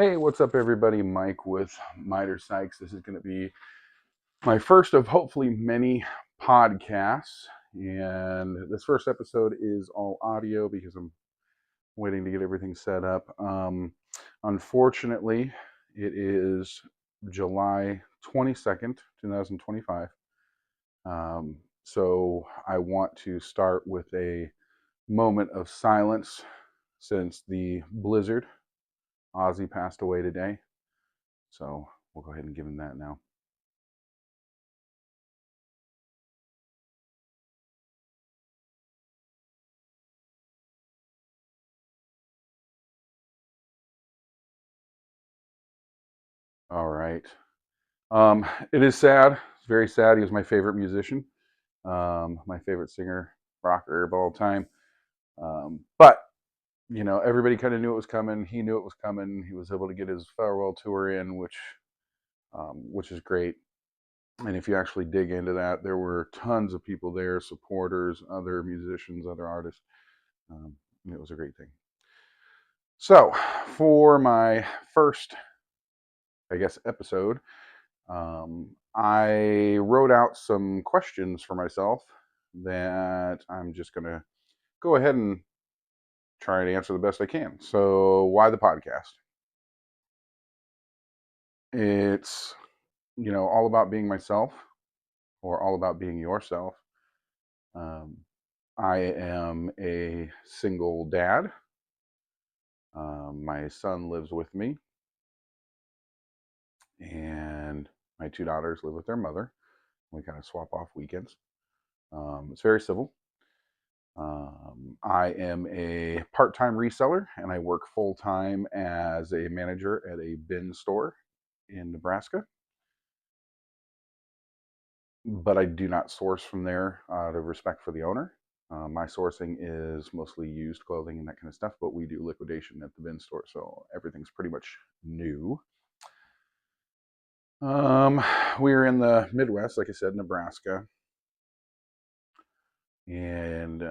Hey, what's up, everybody? Mike with Midersikes. This is going to be my first of hopefully many podcasts. And this first episode is all audio because I'm waiting to get everything set up. Unfortunately, it is July 22nd, 2025. So I want to start with a moment of silence since the blizzard Ozzy passed away today. So we'll go ahead and give him that now. All right. It is sad. It's very sad. He was my favorite musician, my favorite singer, rocker of all time. But everybody kind of knew it was coming. He knew it was coming. He was able to get his farewell tour in, which is great. And if you actually dig into that, there were tons of people there, supporters, other musicians, other artists. It was a great thing. So, for my first, I guess, episode, I wrote out some questions for myself that I'm just going to go ahead and try to answer the best I can. So, why the podcast? It's, all about being myself or all about being yourself. Um, I am a single dad. My son lives with me, and my two daughters live with their mother. We kind of swap off weekends. It's very civil. I am a part-time reseller, and I work full-time as a manager at a bin store in Nebraska. But I do not source from there out of respect for the owner. My sourcing is mostly used clothing and that kind of stuff, but we do liquidation at the bin store, so everything's pretty much new. We're in the Midwest, like I said, Nebraska, and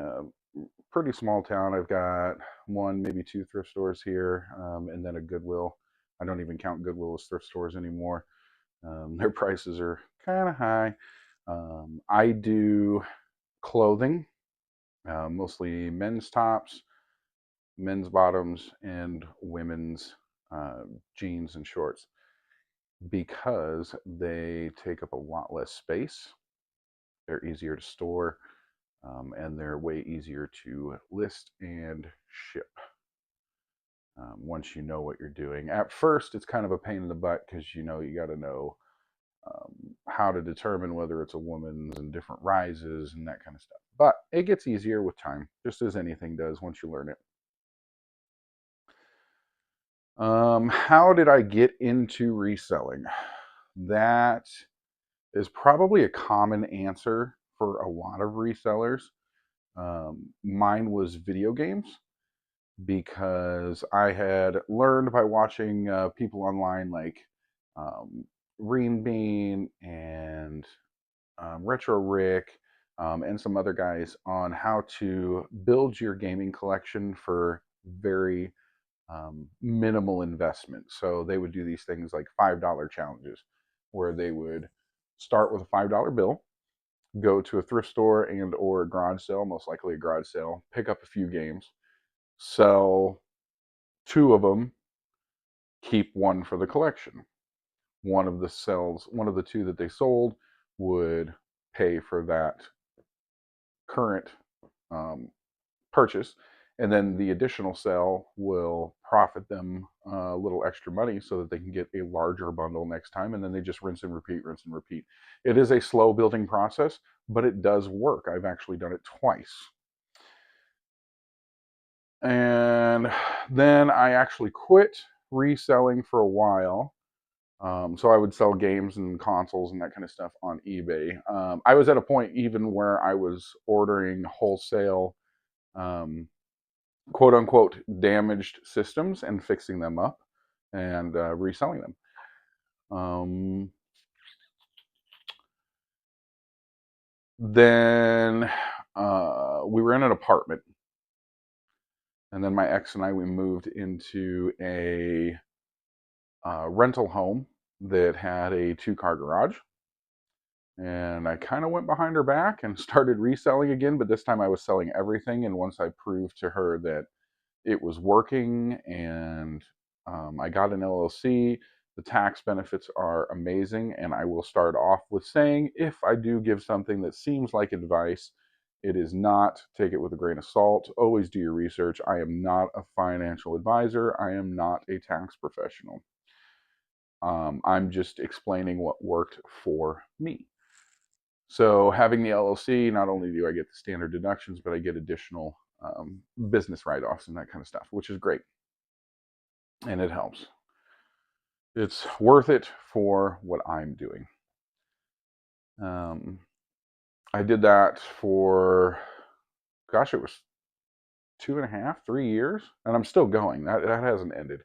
pretty small town. I've got one, maybe two thrift stores here, and then a Goodwill. I don't even count Goodwill as thrift stores anymore. Their prices are kind of high. I do clothing, mostly men's tops, men's bottoms, and women's jeans and shorts because they take up a lot less space. They're easier to store, and they're way easier to list and ship. Once you know what you're doing. At first, it's kind of a pain in the butt because you got to know how to determine whether it's a woman's and different rises and that kind of stuff. But it gets easier with time, just as anything does once you learn it. How did I get into reselling? That is probably a common answer for a lot of resellers. Mine was video games because I had learned by watching people online like um, Green Bean and Retro Rick and some other guys on how to build your gaming collection for very minimal investment. So they would do these things like $5 challenges where they would start with a $5 bill, go to a thrift store and or a garage sale, most likely a garage sale, pick up a few games, sell two of them, keep one for the collection. One of the two that they sold would pay for that current purchase, and then the additional sale will profit them a little extra money so that they can get a larger bundle next time, and then they just rinse and repeat, rinse and repeat. It is a slow building process, but it does work. I've actually done it twice. And then I actually quit reselling for a while. So I would sell games and consoles and that kind of stuff on eBay. I was at a point even where I was ordering wholesale, quote unquote, damaged systems and fixing them up and reselling them. Then we were in an apartment, and then my ex and I, we moved into a rental home that had a 2-car garage. And I kind of went behind her back and started reselling again, but this time I was selling everything. And once I proved to her that it was working and I got an LLC, the tax benefits are amazing. And I will start off with saying, if I do give something that seems like advice, it is not. Take it with a grain of salt. Always do your research. I am not a financial advisor. I am not a tax professional. I'm just explaining what worked for me. So having the LLC, not only do I get the standard deductions, but I get additional business write-offs and that kind of stuff, which is great. And it helps. It's worth it for what I'm doing. I did that for, gosh, it was 2.5, 3 years, and I'm still going. That hasn't ended.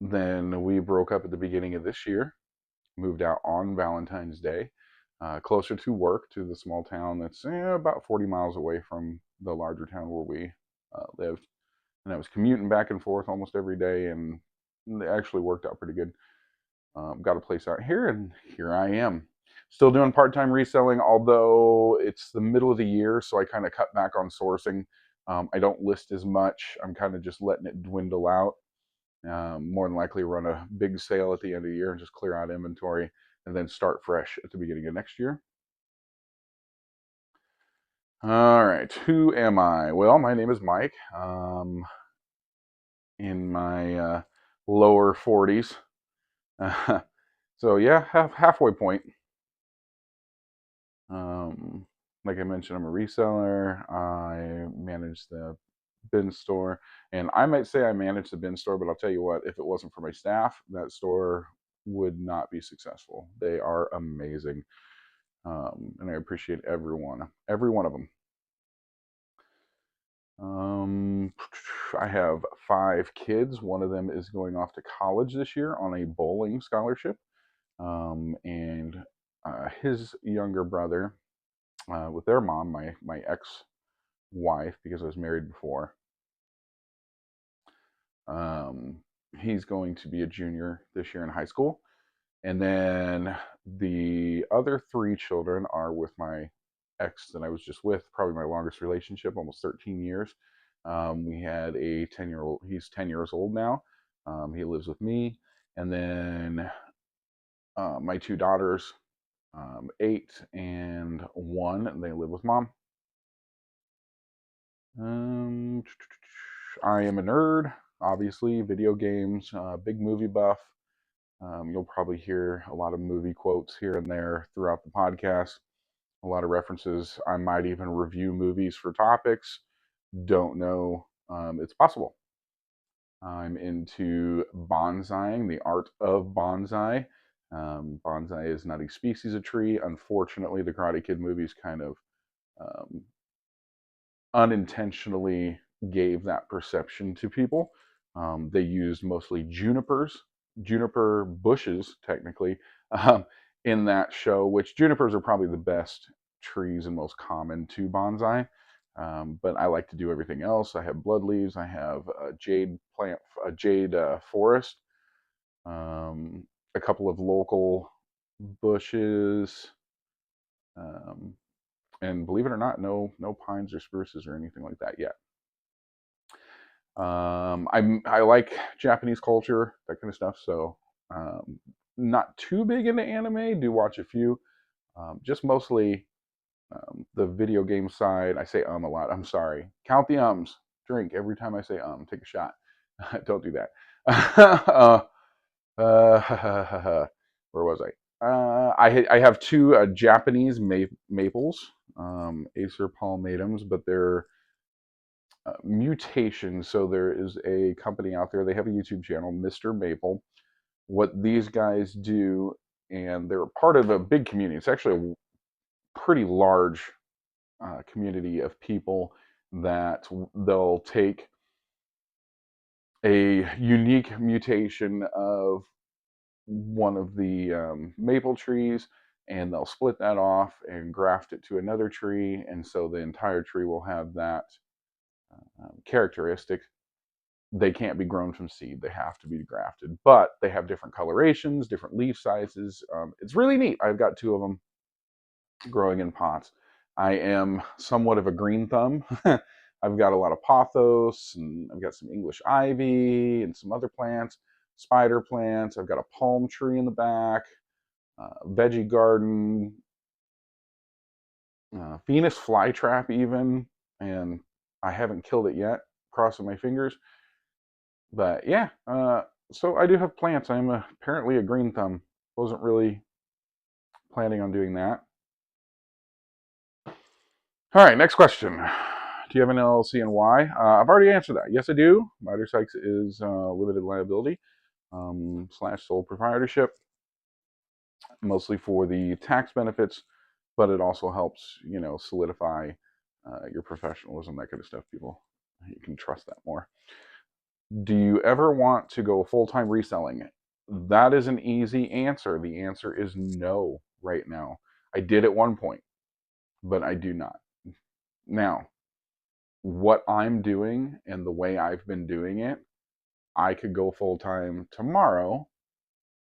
Then we broke up at the beginning of this year, moved out on Valentine's Day, closer to work, to the small town that's about 40 miles away from the larger town where we lived. And I was commuting back and forth almost every day, and it actually worked out pretty good. Got a place out here, and here I am. Still doing part-time reselling, although it's the middle of the year, so I kind of cut back on sourcing. I don't list as much. I'm kind of just letting it dwindle out. More than likely run a big sale at the end of the year and just clear out inventory and then start fresh at the beginning of next year. All right, who am I? Well, my name is Mike. In my lower 40s. So yeah, halfway point. Like I mentioned, I'm a reseller. I manage the bin store, and I might say I manage the bin store, but I'll tell you what, if it wasn't for my staff, that store would not be successful. They are amazing, and I appreciate every one of them. I have 5 kids. One of them is going off to college this year on a bowling scholarship, and his younger brother, with their mom, my ex-wife, because I was married before. He's going to be a junior this year in high school. And then the other 3 children are with my ex that I was just with, probably my longest relationship, almost 13 years. We had a 10-year-old, he's 10 years old now. He lives with me. And then my 2 daughters, 8 and 1, and they live with mom. I am a nerd, obviously, video games, big movie buff. You'll probably hear a lot of movie quotes here and there throughout the podcast, a lot of references. I might even review movies for topics. Don't know. It's possible. I'm into bonsaiing, the art of bonsai. Bonsai is not a species of tree. Unfortunately, the Karate Kid movies kind of um, unintentionally gave that perception to people. They used mostly juniper bushes, technically, um, in that show, which junipers are probably the best trees and most common to bonsai. But I like to do everything else. I have blood leaves. I have a jade plant, a jade forest, a couple of local bushes, and believe it or not, no pines or spruces or anything like that yet. I like Japanese culture, that kind of stuff. So not too big into anime. Do watch a few. Just mostly the video game side. I say a lot. I'm sorry. Count the ums. Drink every time I say Take a shot. Don't do that. Where was I? I have 2 Japanese maples, Acer palmatums, but they're mutations. So there is a company out there. They have a YouTube channel, Mr. Maple. What these guys do, and they're part of a big community. It's actually a pretty large community of people that they'll take a unique mutation of one of the maple trees, and they'll split that off and graft it to another tree, and so the entire tree will have that characteristic. they can't be grown from seed. They have to be grafted, but they have different colorations, different leaf sizes. It's really neat. I've got 2 of them growing in pots. I am somewhat of a green thumb. I've got a lot of pothos, and I've got some English ivy and some other plants, spider plants. I've got a palm tree in the back, veggie garden, Venus flytrap even, and I haven't killed it yet, crossing my fingers. But yeah, so I do have plants. I'm apparently a green thumb. Wasn't really planning on doing that. All right, next question. Do you have an LLC and why? I've already answered that. Yes, I do. Midersikes is limited liability / sole proprietorship, mostly for the tax benefits, but it also helps, solidify your professionalism, that kind of stuff. People, you can trust that more. Do you ever want to go full-time reselling? That is an easy answer. The answer is no right now. I did at one point, but I do not. Now, what I'm doing and the way I've been doing it, I could go full-time tomorrow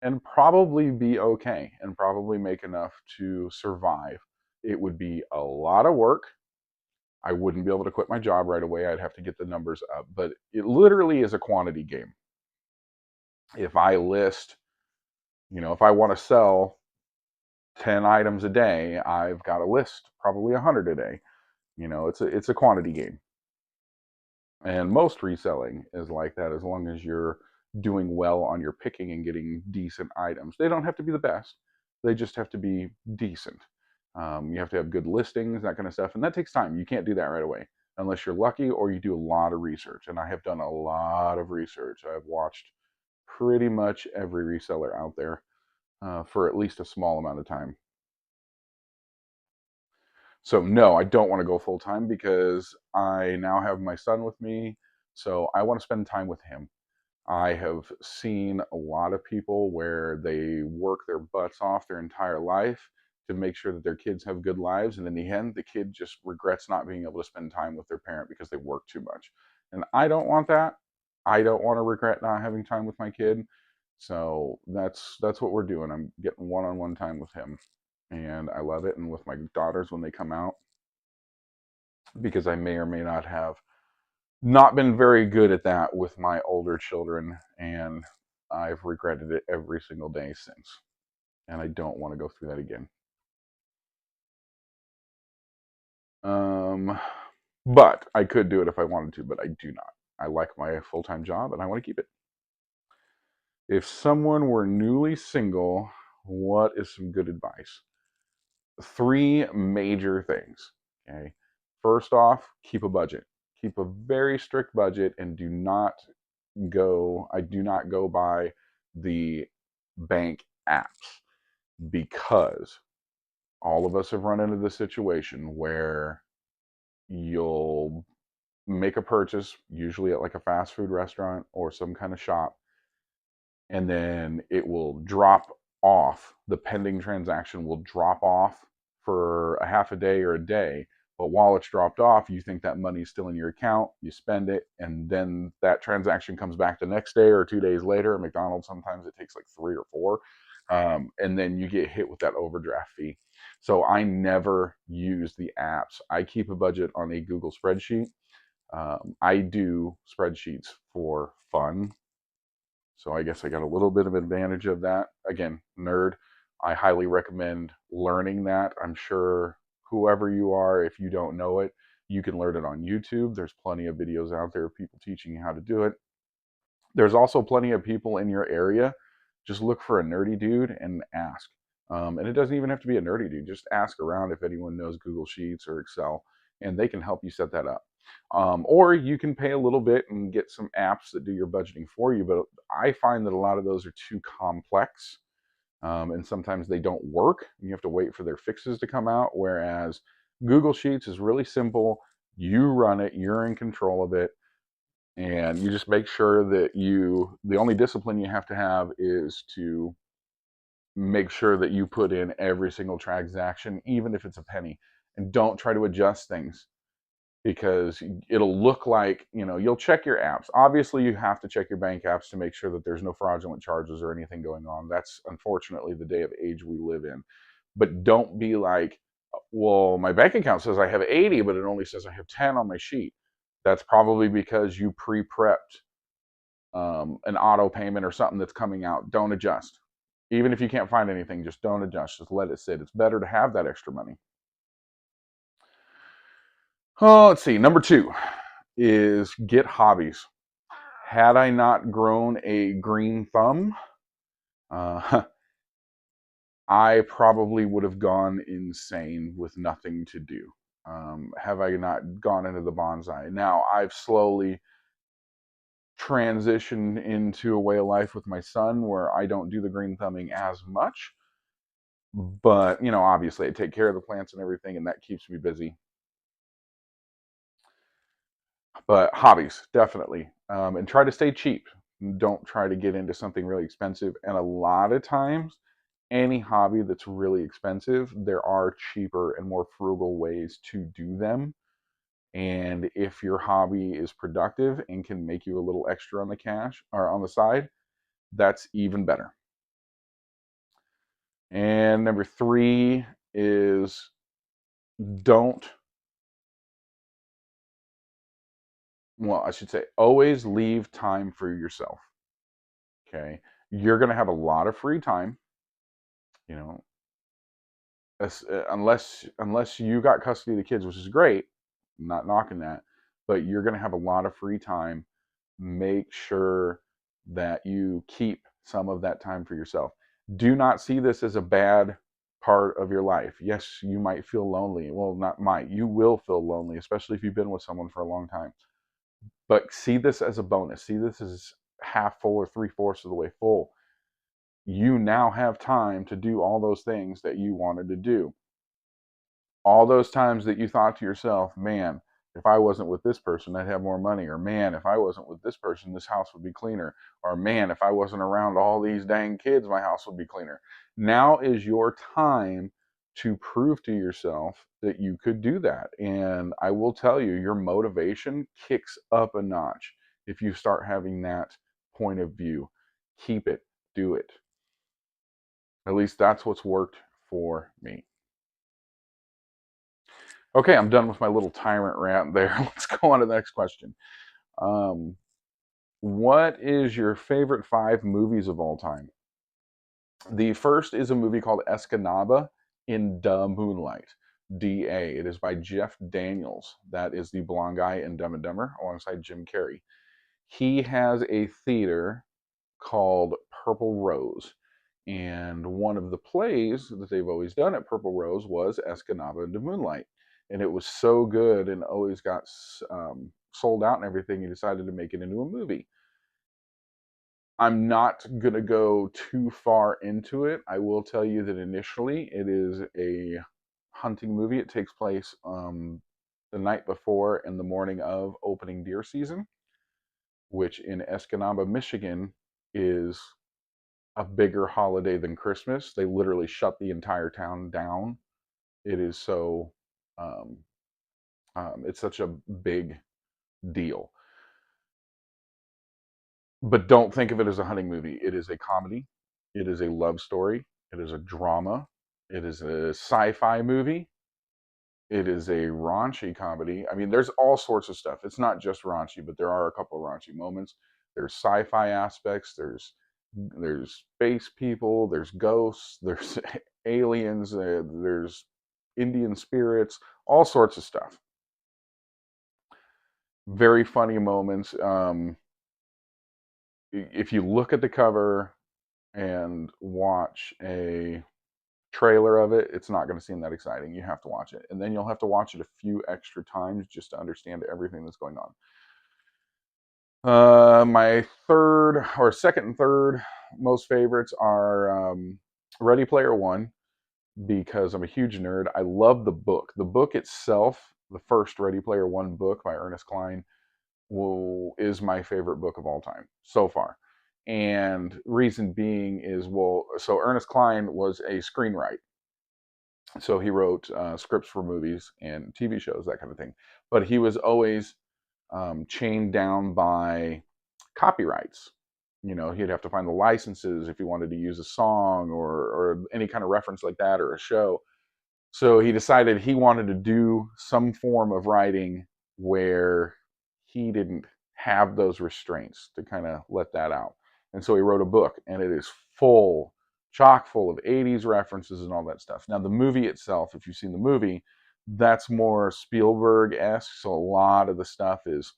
and probably be okay and probably make enough to survive. It would be a lot of work. I wouldn't be able to quit my job right away. I'd have to get the numbers up, but it literally is a quantity game. If I list, if I want to sell 10 items a day, I've got to list probably 100 a day. It's a quantity game. And most reselling is like that, as long as you're doing well on your picking and getting decent items. They don't have to be the best. They just have to be decent. You have to have good listings, that kind of stuff. And that takes time. You can't do that right away unless you're lucky or you do a lot of research. And I have done a lot of research. I've watched pretty much every reseller out there for at least a small amount of time. So no, I don't want to go full time because I now have my son with me. So I want to spend time with him. I have seen a lot of people where they work their butts off their entire life to make sure that their kids have good lives. And in the end, the kid just regrets not being able to spend time with their parent because they work too much. And I don't want that. I don't want to regret not having time with my kid. So that's what we're doing. I'm getting one-on-one time with him. And I love it. And with my daughters when they come out, because I may or may not have not been very good at that with my older children, and I've regretted it every single day since. And I don't want to go through that again. But I could do it if I wanted to, but I do not. I like my full-time job and I want to keep it. If someone were newly single, what is some good advice? 3 major things. Okay. First off, keep a budget. Keep a very strict budget and I do not go by the bank apps, because all of us have run into the situation where you'll make a purchase, usually at like a fast food restaurant or some kind of shop, and then it will drop off. The pending transaction will drop off for a half a day or a day. But while it's dropped off, you think that money's still in your account, you spend it, and then that transaction comes back the next day or 2 days later. At McDonald's, sometimes it takes like 3 or 4. And then you get hit with that overdraft fee. So I never use the apps. I keep a budget on a Google spreadsheet. I do spreadsheets for fun. So I guess I got a little bit of advantage of that. Again, nerd. I highly recommend learning that. I'm sure whoever you are, if you don't know it, you can learn it on YouTube. There's plenty of videos out there of people teaching you how to do it. There's also plenty of people in your area. Just look for a nerdy dude and ask. And it doesn't even have to be a nerdy dude. Just ask around if anyone knows Google Sheets or Excel, and they can help you set that up. Or you can pay a little bit and get some apps that do your budgeting for you. But I find that a lot of those are too complex, and sometimes they don't work. You have to wait for their fixes to come out. Whereas Google Sheets is really simple. You run it, you're in control of it, and you just make sure that the only discipline you have to have is to make sure that you put in every single transaction, even if it's a penny, and don't try to adjust things. because it'll look like, you'll check your apps. Obviously, you have to check your bank apps to make sure that there's no fraudulent charges or anything going on. That's unfortunately the day of age we live in. But don't be like, well, my bank account says I have 80, but it only says I have 10 on my sheet. That's probably because you pre-prepped an auto payment or something that's coming out. Don't adjust. Even if you can't find anything, just don't adjust. Just let it sit. It's better to have that extra money. Oh, let's see. Number 2 is get hobbies. Had I not grown a green thumb, I probably would have gone insane with nothing to do. Have I not gone into the bonsai? Now, I've slowly transitioned into a way of life with my son where I don't do the green thumbing as much. But, obviously I take care of the plants and everything, and that keeps me busy. But hobbies, definitely. And try to stay cheap. Don't try to get into something really expensive. And a lot of times, any hobby that's really expensive, there are cheaper and more frugal ways to do them. And if your hobby is productive and can make you a little extra on the cash or on the side, that's even better. And number 3 is don't, well, I should say, always leave time for yourself. Okay. You're going to have a lot of free time, you know, unless you got custody of the kids, which is great, I'm not knocking that, but you're going to have a lot of free time. Make sure that you keep some of that time for yourself. Do not see this as a bad part of your life. Yes, you might feel lonely. Well, not might. You will feel lonely, especially if you've been with someone for a long time. But see this as a bonus. See this as half full or 3/4 of the way full. You now have time to do all those things that you wanted to do. All those times that you thought to yourself, man, if I wasn't with this person, I'd have more money. Or man, if I wasn't with this person, this house would be cleaner. Or man, if I wasn't around all these dang kids, my house would be cleaner. Now is your time to prove to yourself that you could do that. And I will tell you, your motivation kicks up a notch if you start having that point of view. Keep it, do it. At least that's what's worked for me. Okay, I'm done with my little tyrant rant there. Let's go on to the next question. Um, what is your favorite 5 movies of all time? The first is a movie called Escanaba in Da Moonlight. DA. It is by Jeff Daniels. That is the blonde guy in Dumb and Dumber alongside Jim Carrey. He has a theater called Purple Rose. And one of the plays that they've always done at Purple Rose was Escanaba into Moonlight. And it was so good and always got sold out and everything, he decided to make it into a movie. I'm not going to go too far into it. I will tell you that initially it is a hunting movie. It takes place the night before and the morning of opening deer season, which in Escanaba, Michigan is a bigger holiday than Christmas. They literally shut the entire town down. It is so, um, it's such a big deal. But don't think of it as a hunting movie. It is a comedy. It is a love story. It is a drama. It is a sci-fi movie. It is a raunchy comedy. I mean, there's all sorts of stuff. It's not just raunchy, but there are a couple of raunchy moments. There's sci-fi aspects. There's space people. There's ghosts. There's aliens. There's Indian spirits. All sorts of stuff. Very funny moments. If you look at the cover and watch a trailer of it, it's not going to seem that exciting. You have to watch it. And then you'll have to watch it a few extra times just to understand everything that's going on. My second and third most favorites are Ready Player One, because I'm a huge nerd. I love the book. The book itself, the first Ready Player One book by Ernest Cline, is my favorite book of all time so far. And reason being is, so Ernest Cline was a screenwriter. So he wrote scripts for movies and TV shows, that kind of thing. But he was always chained down by copyrights. You know, he'd have to find the licenses if he wanted to use a song or any kind of reference like that or a show. So he decided he wanted to do some form of writing where he didn't have those restraints to kind of let that out. And so he wrote a book, and it is full, chock full of 80s references and all that stuff. Now, the movie itself, if you've seen the movie, that's more Spielberg-esque. So a lot of the stuff is,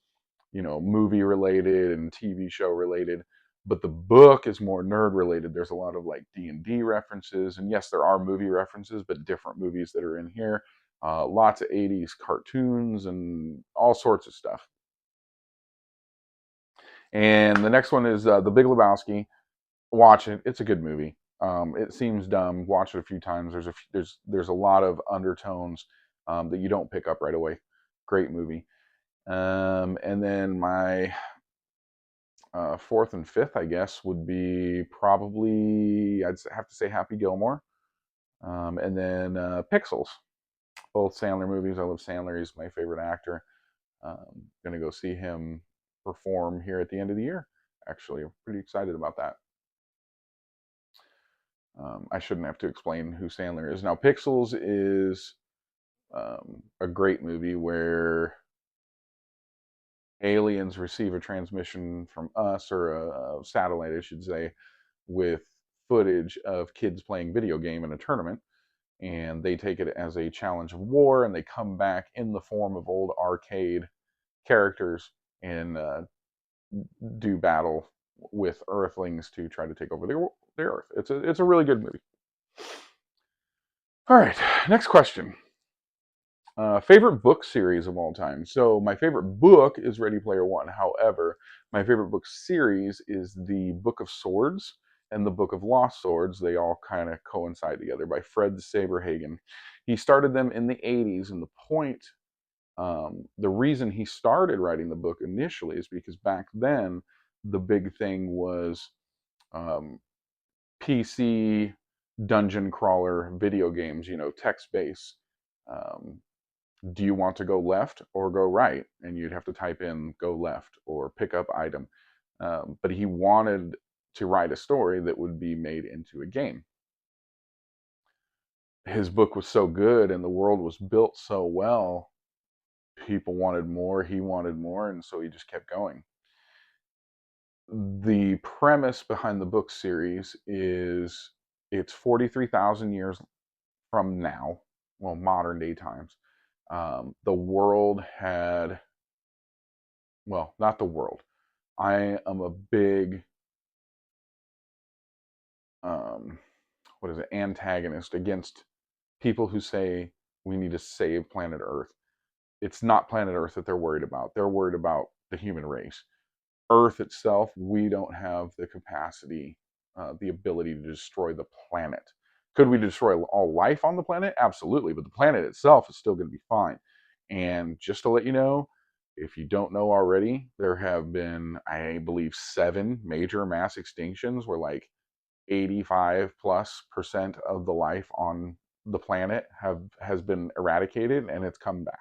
you know, movie related and TV show related. But the book is more nerd related. There's a lot of like D&D references, and yes, there are movie references, but different movies that are in here. Lots of 80s cartoons and all sorts of stuff. And the next one is The Big Lebowski. Watch it; it's a good movie. It seems dumb. Watch it a few times. There's a lot of undertones that you don't pick up right away. Great movie. And then my fourth and fifth, I guess, would be probably, I'd have to say Happy Gilmore. And then Pixels, both Sandler movies. I love Sandler. He's my favorite actor. Gonna go see him perform here at the end of the year. Actually, I'm pretty excited about that. I shouldn't have to explain who Sandler is. Now, Pixels is a great movie where aliens receive a transmission from us, or a satellite, I should say, with footage of kids playing video game in a tournament, and they take it as a challenge of war, and they come back in the form of old arcade characters and do battle with Earthlings to try to take over the Earth. It's a really good movie. All right, next question. Favorite book series of all time. So my favorite book is Ready Player One. However, my favorite book series is the Book of Swords and the Book of Lost Swords. They all kind of coincide together, by Fred Saberhagen. He started them in the 80s, and the reason he started writing the book initially is because back then the big thing was um, PC dungeon crawler video games, you know, text-based. Um, do you want to go left or go right? And you'd have to type in go left or pick up item. But he wanted to write a story that would be made into a game. His book was so good and the world was built so well, people wanted more, he wanted more, and so he just kept going. The premise behind the book series is it's 43,000 years from now, well, modern day times. The world had, well, not the world. I am a big, what is it, antagonist against people who say we need to save planet Earth. It's not planet Earth that they're worried about. They're worried about the human race. Earth itself, we don't have the capacity, the ability to destroy the planet. Could we destroy all life on the planet? Absolutely, but the planet itself is still going to be fine. And just to let you know, if you don't know already, there have been, I believe, 7 major mass extinctions where like 85+% of the life on the planet has been eradicated, and it's come back.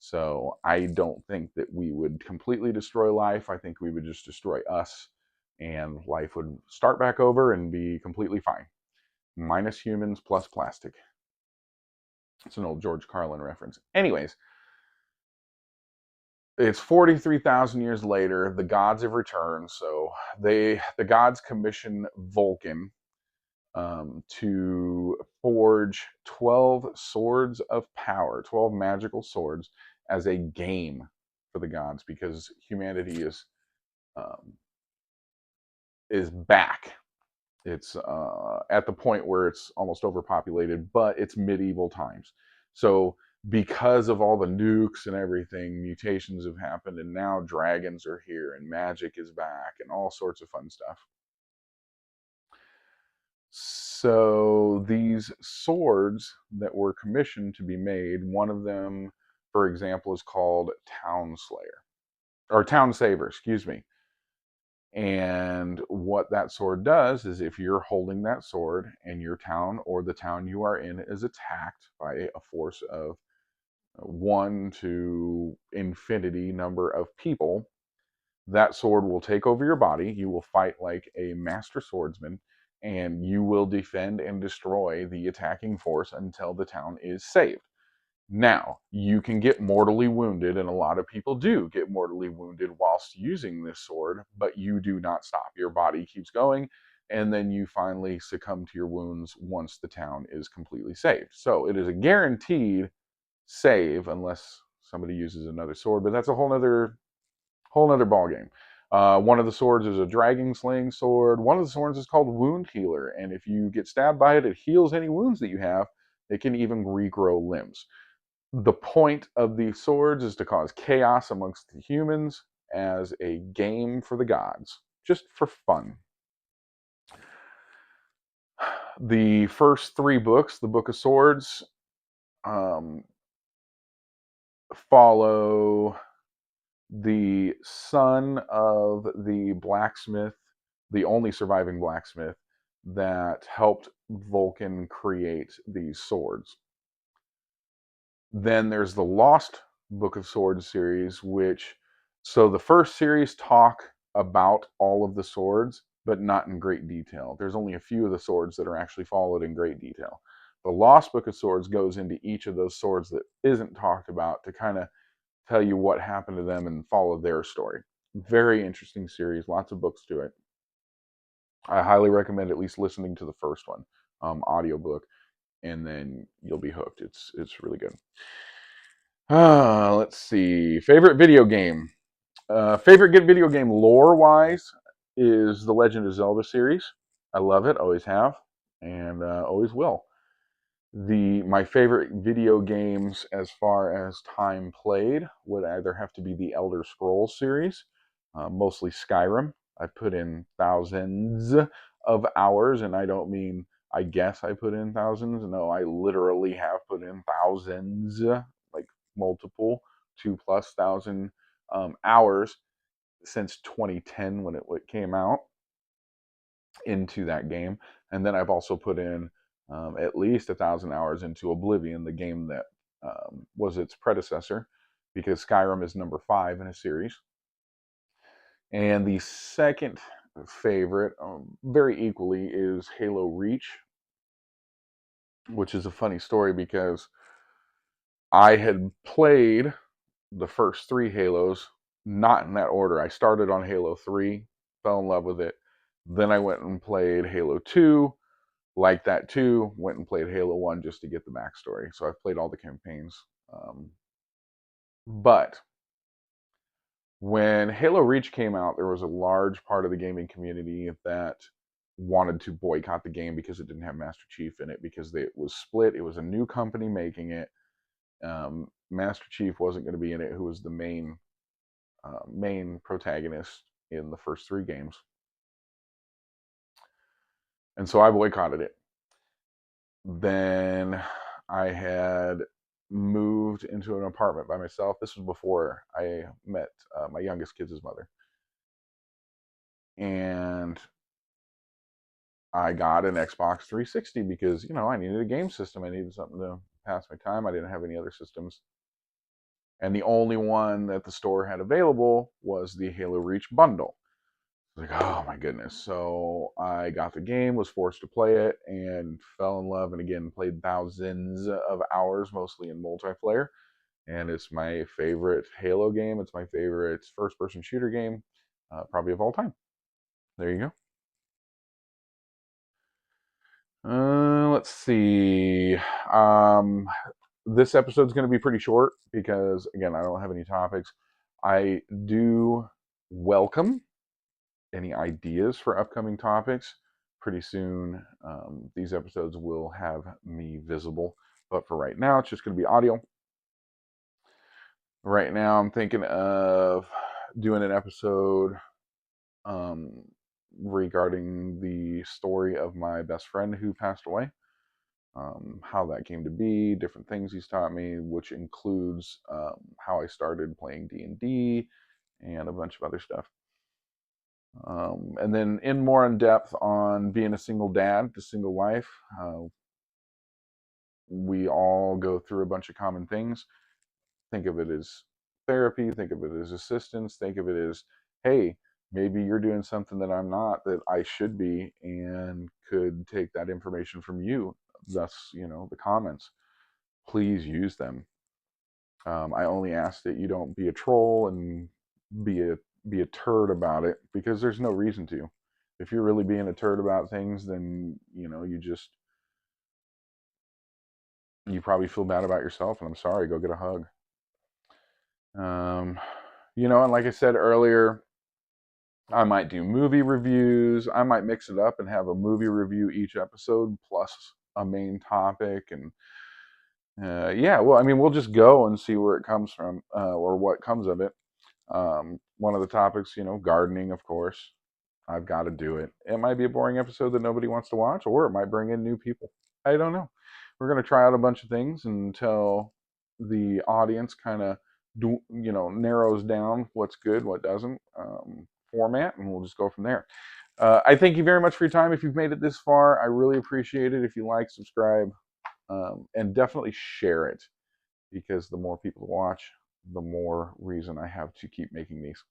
So I don't think that we would completely destroy life. I think we would just destroy us, and life would start back over and be completely fine. Minus humans plus plastic. It's an old George Carlin reference. Anyways, it's 43,000 years later. The gods have returned. So the gods commission Vulcan to forge 12 swords of power, 12 magical swords, as a game for the gods, because humanity um, is back. It's at the point where it's almost overpopulated, but it's medieval times. So because of all the nukes and everything, mutations have happened, and now dragons are here, and magic is back, and all sorts of fun stuff. So these swords that were commissioned to be made, one of them, for example, is called Town Slayer, or Town Saver, excuse me. And what that sword does is, if you're holding that sword and your town or the town you are in is attacked by a force of one to infinity number of people, that sword will take over your body. You will fight like a master swordsman, and you will defend and destroy the attacking force until the town is saved. Now, you can get mortally wounded, and a lot of people do get mortally wounded whilst using this sword, but you do not stop. Your body keeps going, and then you finally succumb to your wounds once the town is completely saved. So it is a guaranteed save unless somebody uses another sword, but that's a whole nother ball game. One of the swords is a dragon slaying sword. One of the swords is called Wound Healer, and if you get stabbed by it, it heals any wounds that you have. It can even regrow limbs. The point of these swords is to cause chaos amongst the humans as a game for the gods, just for fun. The first three books, the Book of Swords, follow the son of the blacksmith, the only surviving blacksmith that helped Vulcan create these swords. Then there's the Lost Book of Swords series, so the first series talk about all of the swords, but not in great detail. There's only a few of the swords that are actually followed in great detail. The Lost Book of Swords goes into each of those swords that isn't talked about to kind of tell you what happened to them and follow their story. Very interesting series, lots of books to it. I highly recommend at least listening to the first one, audiobook, and then you'll be hooked. It's really good. Let's see. Favorite video game. Favorite good video game lore-wise is the Legend of Zelda series. I love it, always have, and always will. My favorite video games as far as time played would either have to be the Elder Scrolls series, mostly Skyrim. I put in thousands of hours, and I don't mean I guess I put in thousands. No, I literally have put in thousands, like multiple 2,000+ hours since 2010 when it came out into that game. And then I've also put in at least 1,000 hours into Oblivion, the game that was its predecessor, because Skyrim is number 5 in a series. And the second favorite, very equally, is Halo Reach, which is a funny story because I had played the first 3 Halos not in that order. I started on Halo 3, fell in love with it. Then I went and played Halo 2, liked that too, went and played Halo 1 just to get the backstory. So I've played all the campaigns. But when Halo Reach came out, there was a large part of the gaming community that wanted to boycott the game because it didn't have Master Chief in it, because it was split. It was a new company making it. Master Chief wasn't going to be in it, who was the main protagonist in the first 3 games. And so I boycotted it. Then I had moved into an apartment by myself. This was before I met my youngest kid's mother. And I got an Xbox 360 because, I needed a game system. I needed something to pass my time. I didn't have any other systems. And the only one that the store had available was the Halo Reach bundle. Like, oh my goodness. So I got the game, was forced to play it, and fell in love, and again played thousands of hours, mostly in multiplayer. And it's my favorite Halo game. It's my favorite first-person shooter game, probably of all time. There you go. Let's see. This episode's going to be pretty short because, again, I don't have any topics. I do welcome any ideas for upcoming topics. Pretty soon, these episodes will have me visible. But for right now, it's just going to be audio. Right now, I'm thinking of doing an episode regarding the story of my best friend who passed away. How that came to be, different things he's taught me, which includes how I started playing D&D and a bunch of other stuff. And then in more in depth on being a single dad, the single life. We all go through a bunch of common things. Think of it as therapy, think of it as assistance, think of it as, hey, maybe you're doing something that I'm not, that I should be, and could take that information from you. Thus, the comments. Please use them. I only ask that you don't be a troll and be a be a turd about it, because there's no reason to. If you're really being a turd about things, then you probably feel bad about yourself, and I'm sorry. Go get a hug. Um, and like I said earlier, I might do movie reviews. I might mix it up and have a movie review each episode plus a main topic. And yeah, well, I mean, we'll just go and see where it comes from, or what comes of it. One of the topics, gardening, of course. I've got to do it. It might be a boring episode that nobody wants to watch, or it might bring in new people. I don't know. We're going to try out a bunch of things until the audience kind of narrows down what's good, what doesn't, format, and we'll just go from there. I thank you very much for your time. If you've made it this far, I really appreciate it. If you like, subscribe, and definitely share it, because the more people watch, the more reason I have to keep making these.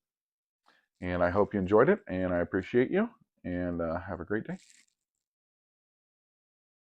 And I hope you enjoyed it, and I appreciate you, and have a great day.